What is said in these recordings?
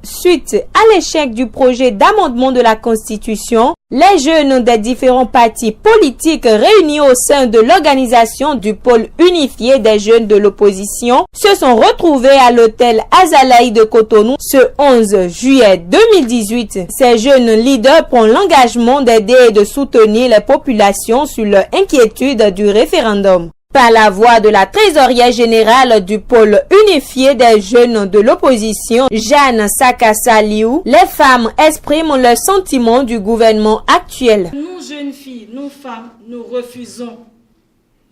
Suite à l'échec du projet d'amendement de la Constitution, les jeunes des différents partis politiques réunis au sein de l'organisation du pôle unifié des jeunes de l'opposition se sont retrouvés à l'hôtel Azalaï de Cotonou ce 11 juillet 2018. Ces jeunes leaders prennent l'engagement d'aider et de soutenir les populations sur leur inquiétude du référendum. Par la voix de la trésorière générale du pôle unifié des jeunes de l'opposition, Jeanne Sakassa-Liou, les femmes expriment leurs sentiments du gouvernement actuel. Nous, jeunes filles, nous femmes, nous refusons.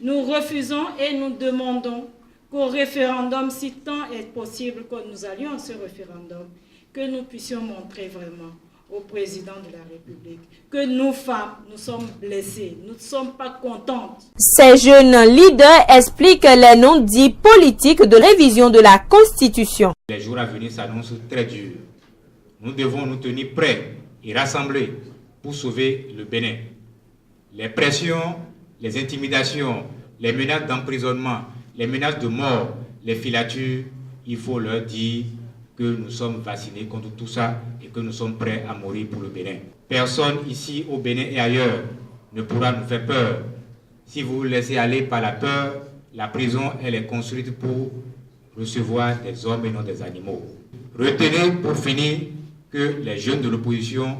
Nous refusons et nous demandons qu'au référendum, si tant est possible que nous allions à ce référendum, que nous puissions montrer vraiment au président de la République que nous femmes, nous sommes blessées, nous ne sommes pas contentes. Ces jeunes leaders expliquent les non-dits politiques de révision de la Constitution. Les jours à venir s'annoncent très durs. Nous devons nous tenir prêts et rassemblés pour sauver le Bénin. Les pressions, les intimidations, les menaces d'emprisonnement, les menaces de mort, les filatures, il faut leur dire que nous sommes vaccinés contre tout ça et que nous sommes prêts à mourir pour le Bénin. Personne ici au Bénin et ailleurs ne pourra nous faire peur. Si vous vous laissez aller par la peur, la prison, elle est construite pour recevoir des hommes et non des animaux. Retenez pour finir que les jeunes de l'opposition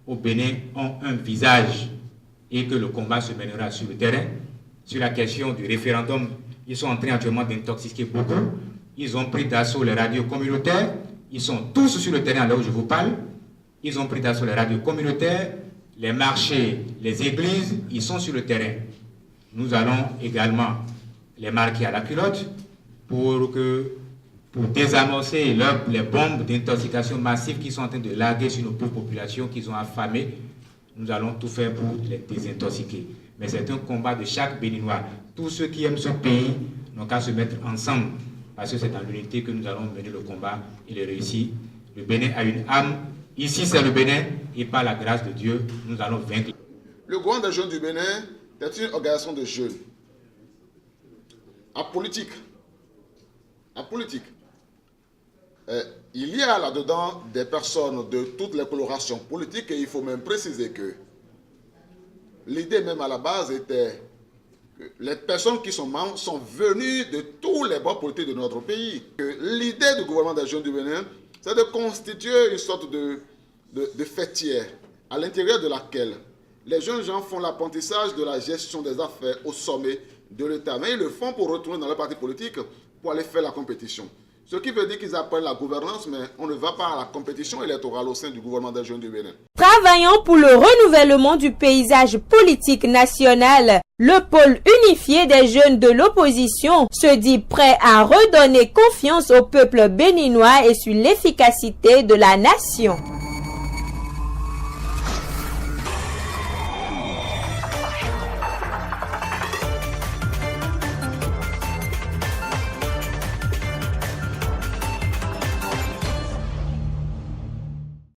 au Bénin ont un visage et que le combat se mènera sur le terrain. Sur la question du référendum, ils sont en train actuellement d'intoxiquer beaucoup. Ils ont pris d'assaut les radios communautaires. Ils sont tous sur le terrain là où je vous parle. Ils ont pris d'assaut les radios communautaires, les marchés, les églises. Ils sont sur le terrain. Nous allons également les marquer à la culotte pour désamorcer les bombes d'intoxication massive qui sont en train de larguer sur nos pauvres populations qu'ils ont affamées. Nous allons tout faire pour les désintoxiquer. Mais c'est un combat de chaque Béninois. Tous ceux qui aiment ce pays n'ont qu'à se mettre ensemble. Parce que c'est dans l'unité que nous allons mener le combat et le réussir. Le Bénin a une âme. Ici, c'est le Bénin. Et par la grâce de Dieu, nous allons vaincre. Le gouvernement des jeunes du Bénin est une organisation de jeunes. Apolitique. Il y a là-dedans des personnes de toutes les colorations politiques. Et il faut même préciser que l'idée même à la base était que les personnes qui sont membres sont venues de tous les bords politiques de notre pays. L'idée du gouvernement des jeunes du Bénin, c'est de constituer une sorte de fêtière à l'intérieur de laquelle les jeunes gens font l'apprentissage de la gestion des affaires au sommet de l'État. Mais ils le font pour retourner dans leur parti politique pour aller faire la compétition. Ce qui veut dire qu'ils apprennent la gouvernance, mais on ne va pas à la compétition électorale au sein du gouvernement des jeunes du Bénin. Travaillant pour le renouvellement du paysage politique national, le pôle unifié des jeunes de l'opposition se dit prêt à redonner confiance au peuple béninois et sur l'efficacité de la nation.